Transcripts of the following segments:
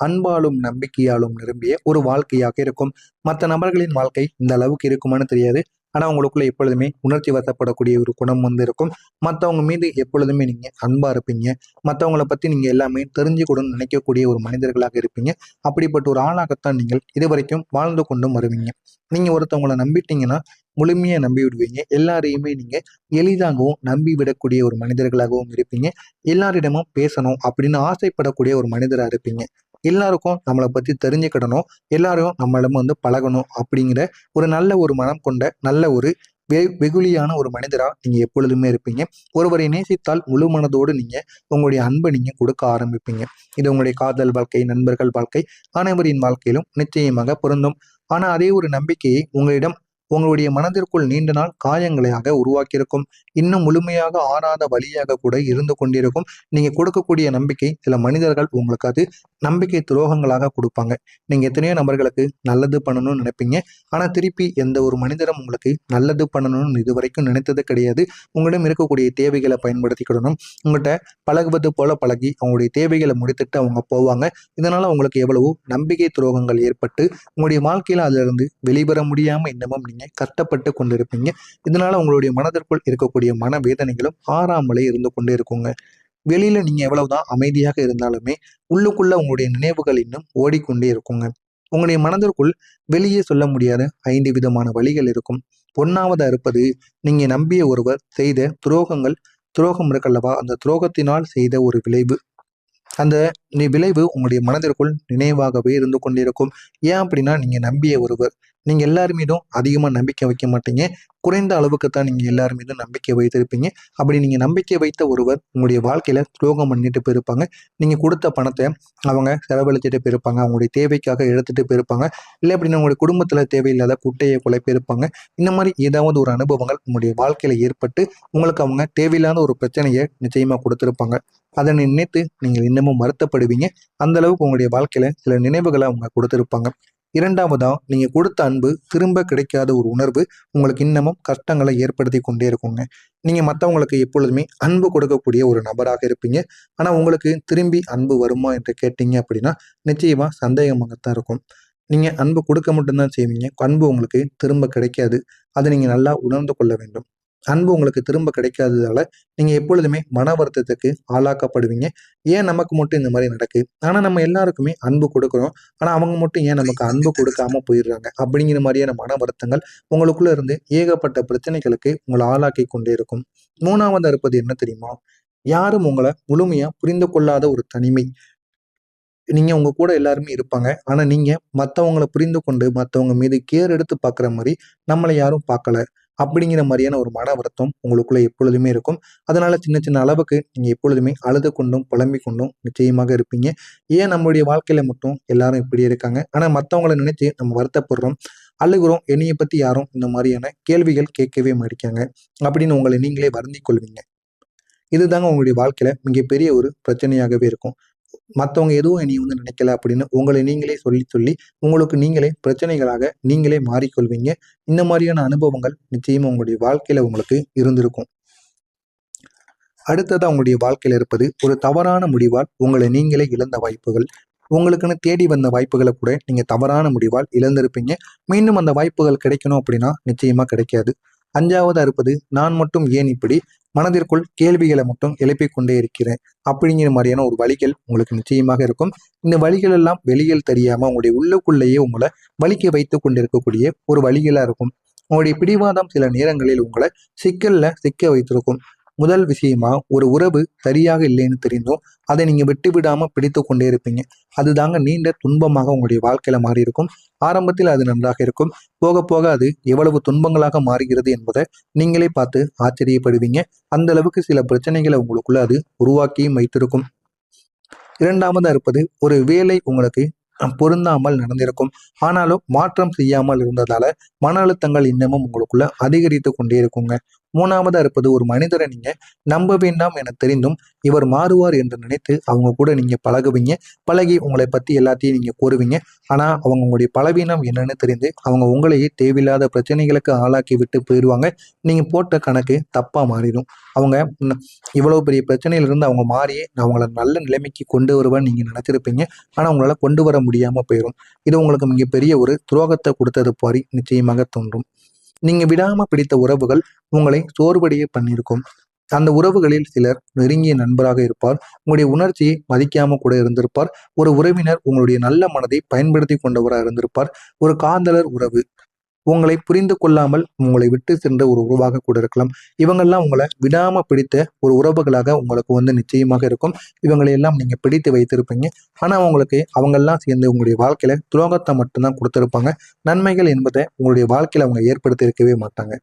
அன்பாலும் நம்பிக்கையாலும் நிரம்பிய ஒரு வாழ்க்கையாக இருக்கும். மற்ற நபர்களின் வாழ்க்கை இந்த அளவுக்கு இருக்குமான்னு தெரியாது. ஆனா உங்களுக்குள்ள எப்பொழுதுமே உணர்ச்சி வசப்படக்கூடிய ஒரு குணம் இருக்கும். மற்றவங்க மீது எப்பொழுதுமே நீங்க அன்பா இருப்பீங்க. மற்றவங்கள பத்தி நீங்க எல்லாமே தெரிஞ்சுக்கணும்னு நினைக்கக்கூடிய ஒரு மனிதர்களாக இருப்பீங்க. அப்படிப்பட்ட ஒரு ஆளாகத்தான் நீங்கள் இதுவரைக்கும் வாழ்ந்து கொண்டும் வருவீங்க. நீங்க ஒருத்தவங்களை நம்பிட்டீங்கன்னா முழுமையா நம்பி விடுவீங்க. எல்லாரையுமே நீங்க எளிதாகவும் நம்பி விடக்கூடிய ஒரு மனிதர்களாகவும் இருப்பீங்க. எல்லாரிடமும் பேசணும் அப்படின்னு ஆசைப்படக்கூடிய ஒரு மனிதரா இருப்பீங்க. எல்லாருக்கும் நம்மளை பத்தி தெரிஞ்சுக்கிடணும், எல்லாரும் நம்மளிடம் பழகணும் அப்படிங்கிற ஒரு நல்ல ஒரு மனம் கொண்ட நல்ல ஒரு வெகுளியான ஒரு மனிதரா நீங்க எப்பொழுதுமே இருப்பீங்க. ஒருவரை நேசித்தால் முழு மனதோடு நீங்க உங்களுடைய அன்பை நீங்க கொடுக்க ஆரம்பிப்பீங்க. இது உங்களுடைய காதல் வாழ்க்கை, நண்பர்கள் வாழ்க்கை, அனைவரின் வாழ்க்கையிலும் நிச்சயமாக பொருந்தும். ஆனா அதே ஒரு நம்பிக்கையை உங்களிடம் உங்களுடைய மனதிற்குள் நீண்ட நாள் காயங்களையாக உருவாக்கியிருக்கும். இன்னும் முழுமையாக ஆறாத வழியாக கூட இருந்து கொண்டிருக்கும். நீங்க கொடுக்கக்கூடிய நம்பிக்கை சில மனிதர்கள் உங்களுக்கு அது நம்பிக்கை துரோகங்களாக கொடுப்பாங்க. நீங்க எத்தனையோ நபர்களுக்கு நல்லது பண்ணணும்னு நினைப்பீங்க. ஆனா திருப்பி எந்த ஒரு மனிதரும் உங்களுக்கு நல்லது பண்ணணும்னு இது வரைக்கும் நினைத்தது கிடையாது. உங்களிடம் இருக்கக்கூடிய தேவைகளை பயன்படுத்திக்கிடணும். உங்கள்கிட்ட பழகுவது போல பழகி அவங்களுடைய தேவைகளை முடித்துட்டு அவங்க போவாங்க. இதனால உங்களுக்கு எவ்வளவோ நம்பிக்கை துரோகங்கள் ஏற்பட்டு உங்களுடைய வாழ்க்கையில அதுல இருந்து வெளிவர முடியாம இன்னமும் நீங்க கஷ்டப்பட்டு கொண்டிருப்பீங்க. இதனால உங்களுடைய மனதிற்குள் இருக்கக்கூடிய மன வேதனைகளும் ஆறாமலே இருந்து கொண்டே இருக்குங்க. வெளியில நீங்க எவ்வளவுதான் அமைதியாக இருந்தாலுமே உள்ளுக்குள்ள உங்களுடைய நினைவுகள் இன்னும் ஓடிக்கொண்டே இருக்குங்க. உங்களுடைய மனதிற்குள் வெளியே சொல்ல முடியாத 5 விதமான வழிகள் இருக்கும். ஒன்னாவதா இருப்பது, நீங்க நம்பிய ஒருவர் செய்த துரோகம் இருக்கல்லவா, அந்த துரோகத்தினால் செய்த ஒரு விளைவு. அந்த விளைவு உங்களுடைய மனதிற்குள் நினைவாகவே இருந்து கொண்டிருக்கும். ஏன் அப்படின்னா நீங்க நம்பிய ஒருவர், நீங்க எல்லார் மீதும் அதிகமா நம்பிக்கை வைக்க மாட்டீங்க. குறைந்த அளவுக்கு தான் நீங்க எல்லார் மீதும் நம்பிக்கை வைத்திருப்பீங்க. அப்படி நீங்க நம்பிக்கை வைத்த ஒருவர் உங்களுடைய வாழ்க்கையில துரோகம் பண்ணிட்டு போயிருப்பாங்க. நீங்க கொடுத்த பணத்தை அவங்க செலவழிச்சிட்டு போயிருப்பாங்க. அவங்களுடைய தேவைக்காக எடுத்துட்டு போயிருப்பாங்க. இல்லை அப்படின்னா உங்களுடைய குடும்பத்துல தேவையில்லாத குட்டையை குழப்பியிருப்பாங்க. இந்த மாதிரி ஏதாவது ஒரு அனுபவங்கள் உங்களுடைய வாழ்க்கையில ஏற்பட்டு உங்களுக்கு அவங்க தேவையில்லாத ஒரு பிரச்சனையை நிச்சயமா கொடுத்திருப்பாங்க. அதனை நினைத்து நீங்கள் இன்னமும் வருத்தப்படுவீங்க. அந்த அளவுக்கு உங்களுடைய வாழ்க்கையில சில நினைவுகளை அவங்க கொடுத்திருப்பாங்க. இரண்டாவதா, நீங்க கொடுத்த அன்பு திரும்ப கிடைக்காத ஒரு உணர்வு உங்களுக்கு இன்னமும் கஷ்டங்களை ஏற்படுத்தி கொண்டே இருக்குங்க. நீங்க மற்றவங்களுக்கு எப்பொழுதுமே அன்பு கொடுக்கக்கூடிய ஒரு நபராக இருப்பீங்க. ஆனா உங்களுக்கு திரும்பி அன்பு வருமா என்று கேட்டீங்க அப்படின்னா நிச்சயமா சந்தேகமாகத்தான் இருக்கும். நீங்க அன்பு கொடுக்க மட்டும்தான் செய்வீங்க. அன்பு உங்களுக்கு திரும்ப கிடைக்காது. அதை நீங்க நல்லா உணர்ந்து கொள்ள வேண்டும். அன்பு உங்களுக்கு திரும்ப கிடைக்காததால நீங்க எப்பொழுதுமே மன வருத்தத்துக்கு ஆளாக்கப்படுவீங்க. ஏன் நமக்கு மட்டும் இந்த மாதிரி நடக்கு, ஆனா நம்ம எல்லாருக்குமே அன்பு கொடுக்குறோம், ஆனா அவங்க மட்டும் ஏன் நமக்கு அன்பு கொடுக்காம போயிடுறாங்க அப்படிங்கிற மாதிரியான மன வருத்தங்கள் உங்களுக்குள்ள இருந்து ஏகப்பட்ட பிரச்சனைகளுக்கு உங்களை ஆளாக்கி கொண்டே இருக்கும். மூணாவது இருப்பது என்ன தெரியுமா? யாரும் உங்களை முழுமையா புரிந்து கொள்ளாத ஒரு தனிமை. நீங்க உங்க கூட எல்லாருமே இருப்பாங்க. ஆனா நீங்க மத்தவங்கள புரிந்து கொண்டு மத்தவங்க மீது கேர் எடுத்து பார்க்குற மாரி நம்மள யாரும் பார்க்கல. அப்படிங்கிற மாரியான ஒரு மன வருத்தம் உங்களுக்குள்ள எப்பொழுதுமே இருக்கும். அதனால சின்ன சின்ன அளவுக்கு நீங்க எப்பொழுதுமே அழுது கொண்டும், புலம்பிக் கொண்டும் நிச்சயமாக இருப்பீங்க. ஏன் நம்முடைய வாழ்க்கையில மட்டும் எல்லாரும் இப்படி இருக்காங்க? ஆனா மத்தவங்கள நினைச்சு நம்ம வருத்தப்படுறோம், அழுகுறோம். என்னைய பத்தி யாரும் இந்த மாரியான கேள்விகள் கேட்கவே மாட்டிக்காங்க. அப்படின்னு உங்களை நீங்களே வருந்திக் கொள்வீங்க. இதுதாங்க உங்களுடைய வாழ்க்கையில மிகப்பெரிய ஒரு பிரச்சனையாகவே இருக்கும். மத்தவங்க எதுவும் என்னைய நினைக்கல அப்படின்னு உங்களை நீங்களே சொல்லி சொல்லி உங்களுக்கு நீங்களே பிரச்சனைகளாக நீங்களே மாறிக்கொள்வீங்க. இந்த மாதிரியான அனுபவங்கள் நிச்சயமா உங்களுடைய வாழ்க்கையில உங்களுக்கு இருந்திருக்கும். அடுத்ததா உங்களுடைய வாழ்க்கையில இருப்பது ஒரு தவறான முடிவால் உங்களை நீங்களே இழந்த வாய்ப்புகள். உங்களுக்குன்னு தேடி வந்த வாய்ப்புகளை கூட நீங்க தவறான முடிவால் இழந்திருப்பீங்க. மீண்டும் அந்த வாய்ப்புகள் கிடைக்கணும் அப்படின்னா நிச்சயமா கிடைக்காது. அஞ்சாவதா இருப்பது, நான் மட்டும் ஏன் இப்படி மனதிற்குள் கேள்விகளை மட்டும் எழுப்பிக் கொண்டே இருக்கிறேன் அப்படிங்கிற மாதிரியான ஒரு வழிகள் உங்களுக்கு நிச்சயமாக இருக்கும். இந்த வழிகள் எல்லாம் வெளியில் தெரியாம உங்களுடைய உள்ளுக்குள்ளேயே உங்களை வலிக்க வைத்து கொண்டிருக்கக்கூடிய ஒரு வழிகளா இருக்கும். உங்களுடைய பிடிவாதம் சில நேரங்களில் உங்களை சிக்கல்ல சிக்க வைத்திருக்கும். முதல் விஷயமா, ஒரு உறவு சரியாக இல்லைன்னு தெரிந்தும் அதை நீங்க விட்டு விடாம பிடித்து கொண்டே இருப்பீங்க. அதுதாங்க நீண்ட துன்பமாக உங்களுடைய வாழ்க்கையில மாறி இருக்கும். ஆரம்பத்தில் அது நன்றாக இருக்கும். போக போக அது எவ்வளவு துன்பங்களாக மாறுகிறது என்பதை நீங்களே பார்த்து ஆச்சரியப்படுவீங்க. அந்த அளவுக்கு சில பிரச்சனைகளை உங்களுக்குள்ள அது உருவாக்கியும் வைத்திருக்கும். இரண்டாவதா இருப்பது, ஒரு வேலை உங்களுக்கு பொருந்தாமல் நடந்திருக்கும். ஆனாலும் மாற்றம் செய்யாமல் இருந்ததால மன அழுத்தங்கள் இன்னமும் உங்களுக்குள்ள அதிகரித்து கொண்டே இருக்குங்க. மூணாவதா இருப்பது ஒரு மனிதரை நீங்க நம்ப வேண்டாம் என தெரிந்தும் இவர் மாறுவார் என்று நினைத்து அவங்க கூட நீங்க பழகுவீங்க. பழகி உங்களை பத்தி எல்லாத்தையும் நீங்க கூறுவீங்க. ஆனா அவங்க உங்களுடைய பலவீனம் என்னன்னு தெரிந்து அவங்க உங்களையே தேவையில்லாத பிரச்சனைகளுக்கு ஆளாக்கி விட்டு போயிடுவாங்க. நீங்க போட்ட கணக்கு தப்பா மாறிடும். அவங்க இவ்வளவு பெரிய பிரச்சனையிலிருந்து அவங்க மாறியே நான் அவங்கள நல்ல நிலைமைக்கு கொண்டு வருவேன்னு நீங்க நினைச்சிருப்பீங்க. ஆனா உங்களால கொண்டு வர முடியாம போயிடும். இது உங்களுக்கு மிகப்பெரிய ஒரு துரோகத்தை கொடுத்தது பாரி நிச்சயமாக தோன்றும். நீங்க விடாம பிடித்த உறவுகள் உங்களை சோர்வடைய பண்ணியிருக்கும். அந்த உறவுகளில் சிலர் நெருங்கிய நண்பராக இருப்பார். உங்களுடைய உணர்ச்சியை மதிக்காம கூட இருந்திருப்பார். ஒரு உறவினர் உங்களுடைய நல்ல மனதை பயன்படுத்தி கொண்டவராக இருந்திருப்பார். ஒரு காதலர் உறவு உங்களை புரிந்து கொள்ளாமல் உங்களை விட்டு சென்ற ஒரு உறவாக கூட இருக்கலாம். இவங்கெல்லாம் உங்களை விடாம பிடித்த ஒரு உறவுகளாக உங்களுக்கு நிச்சயமாக இருக்கும். இவங்களை எல்லாம் நீங்க பிடித்து வைத்திருப்பீங்க. ஆனா உங்களுக்கு அவங்கெல்லாம் சேர்ந்து உங்களுடைய வாழ்க்கையில துரோகத்தை மட்டும்தான் கொடுத்திருப்பாங்க. நன்மைகள் என்பதை உங்களுடைய வாழ்க்கையில அவங்க ஏற்படுத்தி இருக்கவே மாட்டாங்க.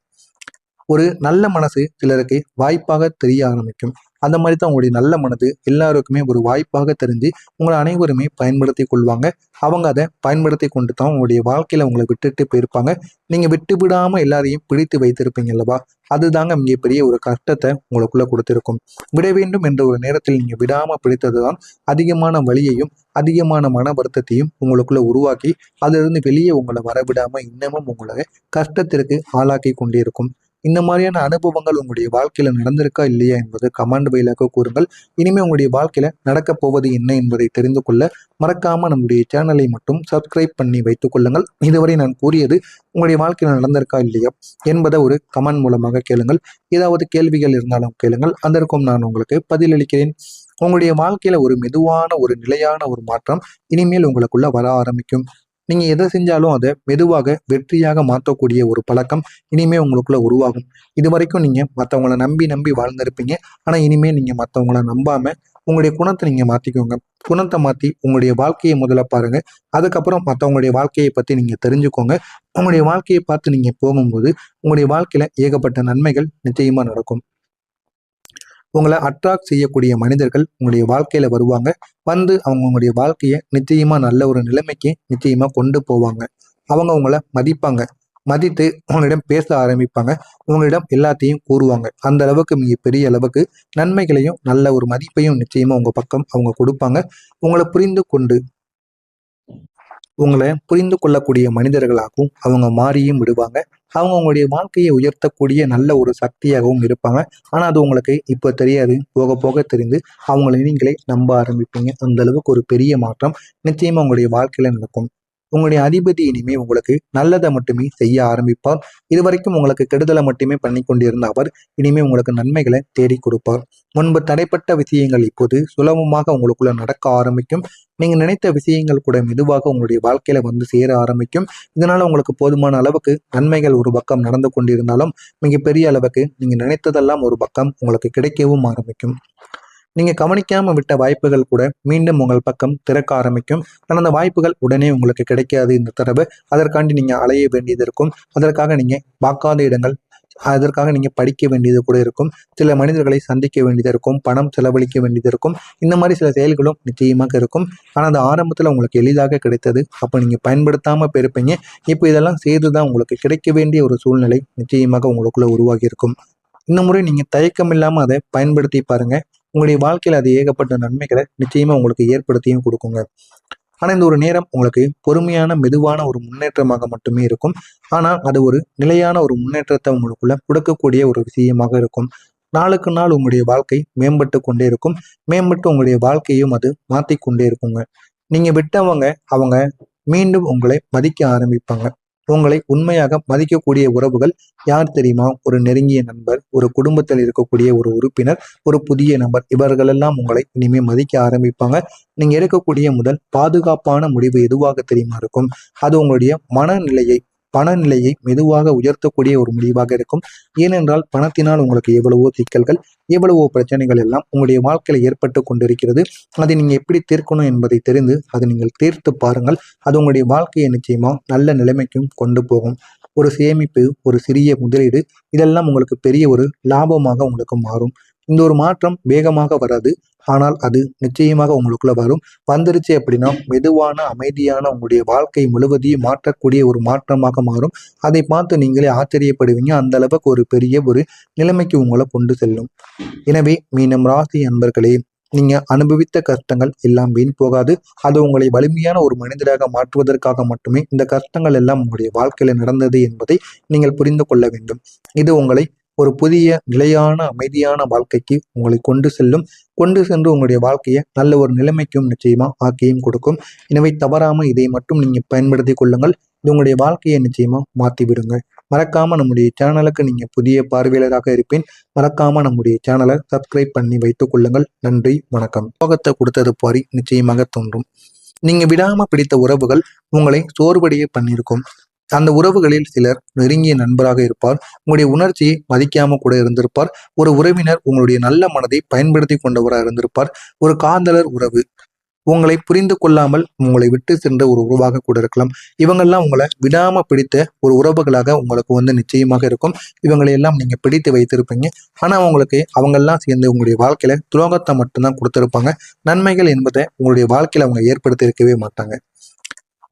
ஒரு நல்ல மனசு சிலருக்கு வாய்ப்பாக தெரிய ஆரம்பிக்கும். அந்த மாதிரி தான் உங்களுடைய நல்ல மனது எல்லாருக்குமே ஒரு வாய்ப்பாக தெரிஞ்சு உங்களை அனைவருமே பயன்படுத்தி கொள்வாங்க. அவங்க அதை பயன்படுத்தி கொண்டு தான் உங்களுடைய வாழ்க்கையில உங்களை விட்டுட்டு போயிருப்பாங்க. நீங்க விட்டு விடாம எல்லாரையும் பிடித்து வைத்திருப்பீங்க அல்லவா? அதுதாங்க மிகப்பெரிய ஒரு கஷ்டத்தை உங்களுக்குள்ள கொடுத்திருக்கும். விட வேண்டும் என்ற ஒரு நேரத்தில் நீங்க விடாம பிடித்ததுதான் அதிகமான வலியையும் அதிகமான மன வருத்தத்தையும் உங்களுக்குள்ள உருவாக்கி அதிலிருந்து வெளியே உங்களை வரவிடாம இன்னமும் உங்களை கஷ்டத்திற்கு ஆளாக்கி கொண்டே இருக்கும். இந்த மாதிரியான அனுபவங்கள் உங்களுடைய வாழ்க்கையில நடந்திருக்கா இல்லையா என்பது கமெண்ட் பையிலாக கூறுங்கள். இனிமே உங்களுடைய வாழ்க்கையில நடக்கப் போவது என்ன என்பதை தெரிந்து கொள்ள மறக்காம நம்முடைய சேனலை மட்டும் சப்ஸ்கிரைப் பண்ணி வைத்துக் கொள்ளுங்கள். இதுவரை நான் கூறியது உங்களுடைய வாழ்க்கையில நடந்திருக்கா இல்லையா என்பதை ஒரு கமெண்ட் மூலமாக கேளுங்கள். ஏதாவது கேள்விகள் இருந்தாலும் கேளுங்கள், அதற்கும் நான் உங்களுக்கு பதிலளிக்கிறேன். உங்களுடைய வாழ்க்கையில ஒரு மெதுவான ஒரு நிலையான ஒரு மாற்றம் இனிமேல் உங்களுக்குள்ள வர ஆரம்பிக்கும். நீங்க எதை செஞ்சாலும் அதை மெதுவாக வெற்றியாக மாற்றக்கூடிய ஒரு பழக்கம் இனிமே உங்களுக்குள்ள உருவாகும். இது வரைக்கும் நீங்க மற்றவங்கள நம்பி நம்பி வாழ்ந்திருப்பீங்க. ஆனா இனிமே நீங்க மற்றவங்கள நம்பாம உங்களுடைய குணத்தை நீங்க மாத்திக்கோங்க. குணத்தை மாத்தி உங்களுடைய வாழ்க்கையை முதல்ல பாருங்க. அதுக்கப்புறம் மற்றவங்களுடைய வாழ்க்கையை பத்தி நீங்க தெரிஞ்சுக்கோங்க. உங்களுடைய வாழ்க்கையை பார்த்து நீங்க போகும்போது உங்களுடைய வாழ்க்கையில ஏகப்பட்ட நன்மைகள் நிச்சயமா நடக்கும். உங்களை அட்ராக்ட் செய்யக்கூடிய மனிதர்கள் உங்களுடைய வாழ்க்கையில வருவாங்க. வந்து அவங்க உங்களுடைய வாழ்க்கையை நிச்சயமா நல்ல ஒரு நிலைமைக்கு நிச்சயமா கொண்டு போவாங்க. அவங்க உங்களை மதிப்பாங்க. மதித்து உங்களிடம் பேச ஆரம்பிப்பாங்க. உங்களிடம் எல்லாத்தையும் கூறுவாங்க. அந்த அளவுக்கு மிக பெரிய அளவுக்கு நன்மைகளையும் நல்ல ஒரு மதிப்பையும் நிச்சயமா உங்க பக்கம் அவங்க கொடுப்பாங்க. உங்களை புரிந்து கொண்டு உங்களை புரிந்து கொள்ளக்கூடிய மனிதர்களாகவும் அவங்க மாறியும் விடுவாங்க. அவங்க உங்களுடைய வாழ்க்கையை உயர்த்தக்கூடிய நல்ல ஒரு சக்தியாகவும் இருப்பாங்க. ஆனால் அது உங்களுக்கு இப்போ தெரியாது. போக போக தெரிந்து அவங்களை நீங்களே நம்ப ஆரம்பிப்பீங்க. அந்த அளவுக்கு ஒரு பெரிய மாற்றம் நிச்சயமா உங்களுடைய வாழ்க்கையில நடக்கும். உங்களுடைய அதிபதி இனிமே உங்களுக்கு நல்லதை மட்டுமே செய்ய ஆரம்பிப்பார். இதுவரைக்கும் உங்களுக்கு கெடுதலை மட்டுமே பண்ணி கொண்டிருந்த அவர் இனிமே உங்களுக்கு நன்மைகளை தேடி கொடுப்பார். முன்பு தடைப்பட்ட விஷயங்கள் இப்போது சுலபமாக உங்களுக்குள்ள நடக்க ஆரம்பிக்கும். நீங்க நினைத்த விஷயங்கள் கூட மெதுவாக உங்களுடைய வாழ்க்கையில சேர ஆரம்பிக்கும். இதனால உங்களுக்கு போதுமான அளவுக்கு நன்மைகள் ஒரு பக்கம் நடந்து கொண்டிருந்தாலும் மிகப்பெரிய அளவுக்கு நீங்க நினைத்ததெல்லாம் ஒரு பக்கம் உங்களுக்கு கிடைக்கவும் ஆரம்பிக்கும். நீங்க கவனிக்காம விட்ட வாய்ப்புகள் கூட மீண்டும் உங்கள் பக்கம் திறக்க ஆரம்பிக்கும். ஆனால் அந்த வாய்ப்புகள் உடனே உங்களுக்கு கிடைக்காது இந்த தடவை. அதற்காண்டி நீங்க அலைய வேண்டியது இருக்கும். அதற்காக நீங்க பார்க்காத இடங்கள், அதற்காக நீங்க படிக்க வேண்டியது கூட இருக்கும். சில மனிதர்களை சந்திக்க வேண்டியது இருக்கும். பணம் செலவழிக்க வேண்டியது இருக்கும். இந்த மாதிரி சில செயல்களும் நிச்சயமாக இருக்கும். ஆனால் அது ஆரம்பத்தில் உங்களுக்கு எளிதாக கிடைத்தது. அப்போ நீங்க பயன்படுத்தாம போயிருப்பீங்க. இப்போ இதெல்லாம் செய்துதான் உங்களுக்கு கிடைக்க வேண்டிய ஒரு சூழ்நிலை நிச்சயமாக உங்களுக்குள்ள உருவாகி இருக்கும். இந்த முறை நீங்க தயக்கம் இல்லாம அதை பயன்படுத்தி பாருங்க. உங்களுடைய வாழ்க்கையில அது ஏகப்பட்ட நன்மைகளை நிச்சயமா உங்களுக்கு ஏற்படுத்தியும் கொடுக்குங்க. ஆனா இந்த ஒரு நேரம் உங்களுக்கு பொறுமையான மெதுவான ஒரு முன்னேற்றமாக மட்டுமே இருக்கும். ஆனா அது ஒரு நிலையான ஒரு முன்னேற்றத்தை உங்களுக்குள்ள கொடுக்கக்கூடிய ஒரு விஷயமாக இருக்கும். நாளுக்கு நாள் உங்களுடைய வாழ்க்கை மேம்பட்டு கொண்டே இருக்கும். மேம்பட்டு உங்களுடைய வாழ்க்கையும் அது மாத்திக்கொண்டே இருக்குங்க. நீங்க விட்டவங்க அவங்க மீண்டும் உங்களை மதிக்க ஆரம்பிப்பாங்க. உங்களை உண்மையாக மதிக்கக்கூடிய உறவுகள் யார் தெரியுமா? ஒரு நெருங்கிய நண்பர், ஒரு குடும்பத்தில் இருக்கக்கூடிய ஒரு உறுப்பினர், ஒரு புதிய நபர், இவர்களெல்லாம் உங்களை இனிமே மதிக்க ஆரம்பிப்பாங்க. நீங்க எடுக்கக்கூடிய முதல் பாதுகாப்பான முடிவு எதுவாக தெரியுமா இருக்கும்? அது உங்களுடைய மனநிலையை பணநிலையை மெதுவாக உயர்த்தக்கூடிய ஒரு முடிவாக இருக்கும். ஏனென்றால் பணத்தினால் உங்களுக்கு எவ்வளவோ சிக்கல்கள், எவ்வளவோ பிரச்சனைகள் எல்லாம் உங்களுடைய வாழ்க்கையில ஏற்பட்டு கொண்டிருக்கிறது. அதை நீங்க எப்படி தீர்க்கணும் என்பதை தெரிந்து அதை நீங்கள் தீர்த்து பாருங்கள். அது உங்களுடைய வாழ்க்கையை நிச்சயமா நல்ல நிலைமைக்கும் கொண்டு போகும். ஒரு சேமிப்பு, ஒரு சிறிய முதலீடு இதெல்லாம் உங்களுக்கு பெரிய ஒரு லாபமாக உங்களுக்கு மாறும். இந்த ஒரு மாற்றம் வேகமாக வராது. ஆனால் அது நிச்சயமாக உங்களுக்குள்ள வரும். வந்துருச்சு அப்படின்னா மெதுவான, அமைதியான உங்களுடைய வாழ்க்கை முழுவதையும் மாற்றக்கூடிய ஒரு மாற்றமாக மாறும். அதை பார்த்து நீங்களே ஆச்சரியப்படுவீங்க. அந்த அளவுக்கு ஒரு பெரிய ஒரு நிலைமைக்கு உங்களை கொண்டு செல்லும். எனவே மீனம் ராசி அன்பர்களே, நீங்க அனுபவித்த கஷ்டங்கள் எல்லாம் வீண் போகாது. அது உங்களை வலிமையான ஒரு மனிதராக மாற்றுவதற்காக மட்டுமே இந்த கஷ்டங்கள் எல்லாம் உங்களுடைய வாழ்க்கையில நடந்தது என்பதை நீங்கள் புரிந்து கொள்ள வேண்டும். இது உங்களை ஒரு புதிய நிலையான அமைதியான வாழ்க்கைக்கு உங்களை கொண்டு செல்லும். கொண்டு சென்று உங்களுடைய வாழ்க்கையை நல்ல ஒரு நிலைமைக்கும் நிச்சயமா ஆக்கியும் கொடுக்கும். எனவே தவறாம இதை மட்டும் நீங்க பயன்படுத்தி கொள்ளுங்கள். இது உங்களுடைய வாழ்க்கையை நிச்சயமா மாற்றி விடுங்க. மறக்காம நம்முடைய சேனலுக்கு நீங்க புதிய பார்வையாளராக இருப்பேன். மறக்காம நம்முடைய சேனலை சப்ஸ்கிரைப் பண்ணி வைத்துக் கொள்ளுங்கள். நன்றி, வணக்கம். யோகத்தை கொடுத்தது பாரி நிச்சயமாக தோன்றும். நீங்க விடாம பிடித்த உறவுகள் உங்களை சோர்வடைய பண்ணியிருக்கும். அந்த உறவுகளில் சிலர் நெருங்கிய நண்பராக இருப்பார். உங்களுடைய உணர்ச்சியை மதிக்காம கூட இருந்திருப்பார். ஒரு உறவினர் உங்களுடைய நல்ல மனதை பயன்படுத்தி கொண்டவராக இருந்திருப்பார். ஒரு காதலர் உறவு உங்களை புரிந்து கொள்ளாமல் உங்களை விட்டு சென்ற ஒரு உறவாக கூட இருக்கலாம். இவங்கெல்லாம் உங்களை விடாம பிடித்த ஒரு உறவுகளாக உங்களுக்கு நிச்சயமாக இருக்கும். இவங்களை எல்லாம் நீங்க பிடித்து வைத்திருப்பீங்க. ஆனா உங்களுக்கு அவங்கெல்லாம் சேர்ந்து உங்களுடைய வாழ்க்கையில துரோகத்தை மட்டும்தான் கொடுத்திருப்பாங்க. நன்மைகள் என்பதை உங்களுடைய வாழ்க்கையில அவங்க ஏற்படுத்தி இருக்கவே மாட்டாங்க.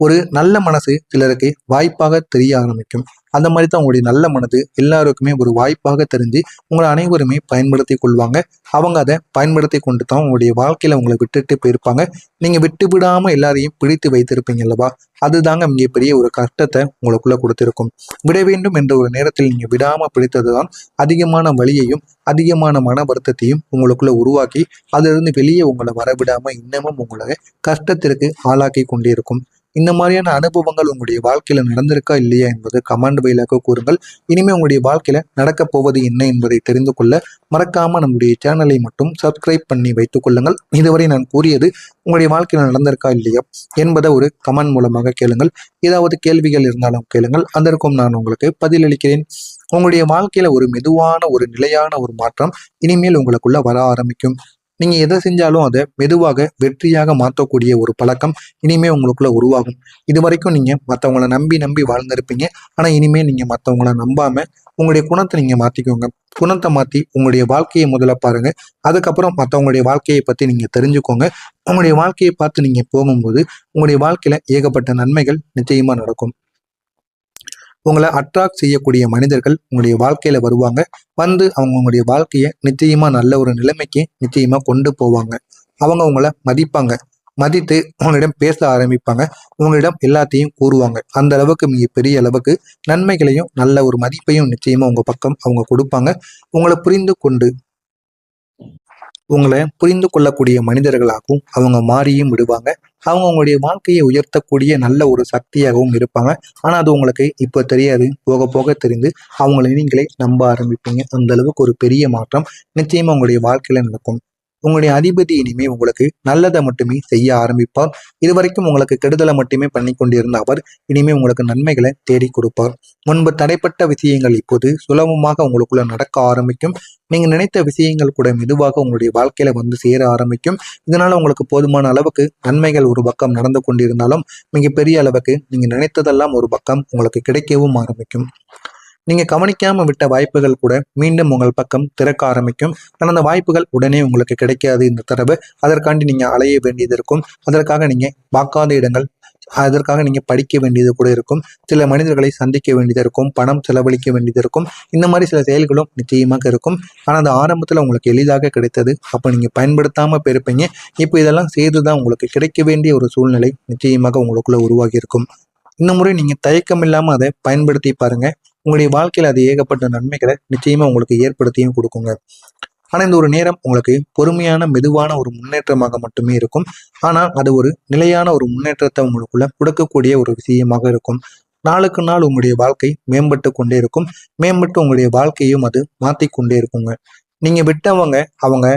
ஒரு நல்ல மனசு சிலருக்கு வாய்ப்பாக தெரிய ஆரம்பிக்கும். அந்த மாதிரி தான் உங்களுடைய நல்ல மனது எல்லாருக்குமே ஒரு வாய்ப்பாக தெரிஞ்சு உங்களை அனைவருமே பயன்படுத்தி கொள்வாங்க. அவங்க அதை பயன்படுத்தி கொண்டு தான் உங்களுடைய வாழ்க்கையில உங்களை விட்டுட்டு போயிருப்பாங்க. நீங்க விட்டு விடாம எல்லாரையும் பிடித்து வைத்திருப்பீங்க அல்லவா? அதுதாங்க மிகப்பெரிய ஒரு கஷ்டத்தை உங்களுக்குள்ள கொடுத்திருக்கும். விட வேண்டும் என்ற ஒரு நேரத்தில் நீங்க விடாம பிடித்ததுதான் அதிகமான வலியையும் அதிகமான மன வருத்தத்தையும் உங்களுக்குள்ள உருவாக்கி அதிலிருந்து வெளியே உங்களை வரவிடாம இன்னமும் உங்களை கஷ்டத்திற்கு ஆளாக்கி கொண்டே இருக்கும். இந்த மாதிரியான அனுபவங்கள் உங்களுடைய வாழ்க்கையில நடந்திருக்கா இல்லையா என்பது கமெண்ட் வழியாக கூறுங்கள். இனிமே உங்களுடைய வாழ்க்கையில நடக்க போவது என்ன என்பதை தெரிந்து கொள்ள மறக்காம நம்முடைய சேனலை மட்டும் சப்ஸ்கிரைப் பண்ணி வைத்துக் கொள்ளுங்கள். இதுவரை நான் கூறியது உங்களுடைய வாழ்க்கையில நடந்திருக்கா இல்லையா என்பதை ஒரு கமெண்ட் மூலமாக கேளுங்கள். ஏதாவது கேள்விகள் இருந்தாலும் கேளுங்கள், அதற்கும் நான் உங்களுக்கு பதிலளிக்கிறேன். உங்களுடைய வாழ்க்கையில ஒரு மெதுவான ஒரு நிலையான ஒரு மாற்றம் இனிமேல் உங்களுக்குள்ள வர ஆரம்பிக்கும். நீங்க எதை செஞ்சாலும் அதை மெதுவாக வெற்றியாக மாற்றக்கூடிய ஒரு பழக்கம் இனிமே உங்களுக்குள்ள உருவாகும். இது வரைக்கும் நீங்க மற்றவங்கள நம்பி நம்பி வாழ்ந்திருப்பீங்க. ஆனா இனிமே நீங்க மற்றவங்கள நம்பாம உங்களுடைய குணத்தை நீங்க மாத்திக்கோங்க. குணத்தை மாத்தி உங்களுடைய வாழ்க்கையை முதல்ல பாருங்க. அதுக்கப்புறம் மற்றவங்களுடைய வாழ்க்கையை பத்தி நீங்க தெரிஞ்சுக்கோங்க. உங்களுடைய வாழ்க்கையை பார்த்து நீங்க போகும்போது உங்களுடைய வாழ்க்கையில ஏகப்பட்ட நன்மைகள் நிச்சயமா நடக்கும். உங்களை அட்ராக்ட் செய்யக்கூடிய மனிதர்கள் உங்களுடைய வாழ்க்கையில வருவாங்க. வந்து அவங்க உங்களுடைய வாழ்க்கையை நிச்சயமா நல்ல ஒரு நிலைமைக்கு நிச்சயமா கொண்டு போவாங்க. அவங்க உங்களை மதிப்பாங்க. மதித்து உங்களிடம் பேச ஆரம்பிப்பாங்க. உங்களிடம் எல்லாத்தையும் கூறுவாங்க. அந்த அளவுக்கு மிக பெரிய அளவுக்கு நன்மைகளையும் நல்ல ஒரு மதிப்பையும் நிச்சயமா உங்க பக்கம் அவங்க கொடுப்பாங்க. உங்களை புரிந்து கொள்ளக்கூடிய மனிதர்களாகவும் அவங்க மாறியும் விடுவாங்க. அவங்க உங்களுடைய வாழ்க்கையை உயர்த்தக்கூடிய நல்ல ஒரு சக்தியாகவும் இருப்பாங்க. ஆனா அது உங்களுக்கு இப்போ தெரியாது. போக போக தெரிந்து அவங்களை நீங்களே நம்ப ஆரம்பிப்பீங்க. அந்த அளவுக்கு ஒரு பெரிய மாற்றம் நிச்சயமா உங்களுடைய வாழ்க்கையில நடக்கும். உங்களுடைய அதிபதி இனிமே உங்களுக்கு நல்லதை மட்டுமே செய்ய ஆரம்பிப்பார். இதுவரைக்கும் உங்களுக்கு கெடுதலை மட்டுமே பண்ணி கொண்டிருந்த அவர் இனிமே உங்களுக்கு நன்மைகளை தேடி கொடுப்பார். முன்பு தடைப்பட்ட விஷயங்கள் இப்போது சுலபமாக உங்களுக்குள்ள நடக்க ஆரம்பிக்கும். நீங்க நினைத்த விஷயங்கள் கூட மெதுவாக உங்களுடைய வாழ்க்கையில வந்து சேர ஆரம்பிக்கும். இதனால உங்களுக்கு போதுமான அளவுக்கு நன்மைகள் ஒரு பக்கம் நடந்து கொண்டிருந்தாலும் மிகப்பெரிய அளவுக்கு நீங்க நினைத்ததெல்லாம் ஒரு பக்கம் உங்களுக்கு கிடைக்கவும் ஆரம்பிக்கும். நீங்க கவனிக்காம விட்ட வாய்ப்புகள் கூட மீண்டும் உங்கள் பக்கம் திறக்க ஆரம்பிக்கும். ஆனால் அந்த வாய்ப்புகள் உடனே உங்களுக்கு கிடைக்காது இந்த தடவை. அதற்காண்டி நீங்க அலைய வேண்டியது இருக்கும். அதற்காக நீங்க பார்க்காத இடங்கள், அதற்காக நீங்க படிக்க வேண்டியது கூட இருக்கும். சில மனிதர்களை சந்திக்க வேண்டியது இருக்கும். பணம் செலவழிக்க வேண்டியது இருக்கும். இந்த மாதிரி சில செயல்களும் நிச்சயமாக இருக்கும். ஆனால் அது ஆரம்பத்தில் உங்களுக்கு எளிதாக கிடைத்தது. அப்போ நீங்க பயன்படுத்தாம போயிருப்பீங்க. இப்போ இதெல்லாம் செய்துதான் உங்களுக்கு கிடைக்க வேண்டிய ஒரு சூழ்நிலை நிச்சயமாக உங்களுக்குள்ள உருவாகி இருக்கும். இந்த முறை நீங்க தயக்கம் இல்லாம அதை பயன்படுத்தி பாருங்க. உங்களுடைய வாழ்க்கையில அது ஏகப்பட்ட நன்மைகளை நிச்சயமா உங்களுக்கு ஏற்படுத்தியும் கொடுக்குங்க. ஆனா இந்த ஒரு நேரம் உங்களுக்கு பொறுமையான மெதுவான ஒரு முன்னேற்றமாக மட்டுமே இருக்கும். ஆனா அது ஒரு நிலையான ஒரு முன்னேற்றத்தை உங்களுக்குள்ள கொடுக்கக்கூடிய ஒரு விஷயமாக இருக்கும். நாளுக்கு நாள் உங்களுடைய வாழ்க்கை மேம்பட்டு கொண்டே இருக்கும். மேம்பட்டு உங்களுடைய வாழ்க்கையும் அது மாத்தி கொண்டே இருக்குங்க. நீங்க விட்டவங்க அவங்க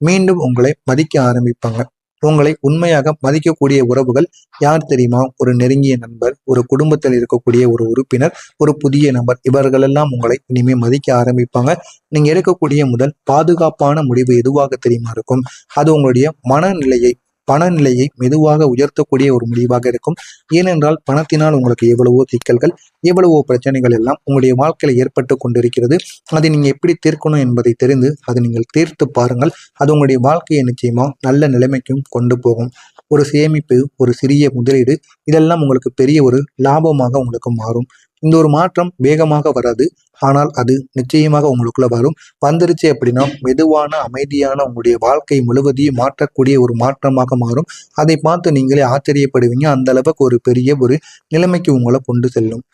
மீண்டும் உங்களை மதிக்க ஆரம்பிப்பாங்க. உங்களை உண்மையாக மதிக்கக்கூடிய உறவுகள் யார் தெரியுமா? ஒரு நெருங்கிய நண்பர், ஒரு குடும்பத்தில் இருக்கக்கூடிய ஒரு உறுப்பினர், ஒரு புதிய நபர், இவர்களெல்லாம் உங்களை இனிமே மதிக்க ஆரம்பிப்பாங்க. நீங்க எடுக்கக்கூடிய முதல் பாதுகாப்பான முடிவு எதுவாக தெரியுமா இருக்கும்? அது உங்களுடைய மனநிலையை பண நிலையை மெதுவாக உயர்த்தக்கூடிய ஒரு முடிவாக இருக்கும். ஏனென்றால் பணத்தினால் உங்களுக்கு எவ்வளவோ சிக்கல்கள், எவ்வளவோ பிரச்சனைகள் எல்லாம் உங்களுடைய வாழ்க்கையில ஏற்பட்டு கொண்டிருக்கிறது. அதை நீங்க எப்படி தீர்க்கணும் என்பதை தெரிந்து அதை நீங்கள் தீர்த்து பாருங்கள். அது உங்களுடைய வாழ்க்கையை நிச்சயமா நல்ல நிலைமைக்கும் கொண்டு போகும். ஒரு சேமிப்பு, ஒரு சிறிய முதலீடு, இதெல்லாம் உங்களுக்கு பெரிய ஒரு லாபமாக உங்களுக்கு மாறும். இந்த ஒரு மாற்றம் வேகமாக வராது. ஆனால் அது நிச்சயமாக உங்களுக்குள்ள வரும். வந்துருச்சு அப்படின்னா மெதுவான, அமைதியான உங்களுடைய வாழ்க்கை முழுவதையும் மாற்றக்கூடிய ஒரு மாற்றமாக மாறும். அதை பார்த்து நீங்களே ஆச்சரியப்படுவீங்க. அந்த அளவுக்கு ஒரு பெரிய ஒரு நிலைமைக்கு உங்களை கொண்டு செல்லும்.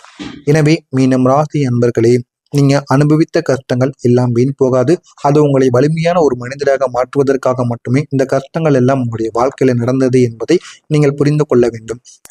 எனவே மீனம் ராசி அன்பர்களே, நீங்க அனுபவித்த கஷ்டங்கள் எல்லாம் வீண் போகாது. அது உங்களை வலிமையான ஒரு மனிதராக மாற்றுவதற்காக மட்டுமே இந்த கஷ்டங்கள் எல்லாம் உங்களுடைய வாழ்க்கையில நடந்தது என்பதை நீங்கள் புரிந்து கொள்ள வேண்டும்.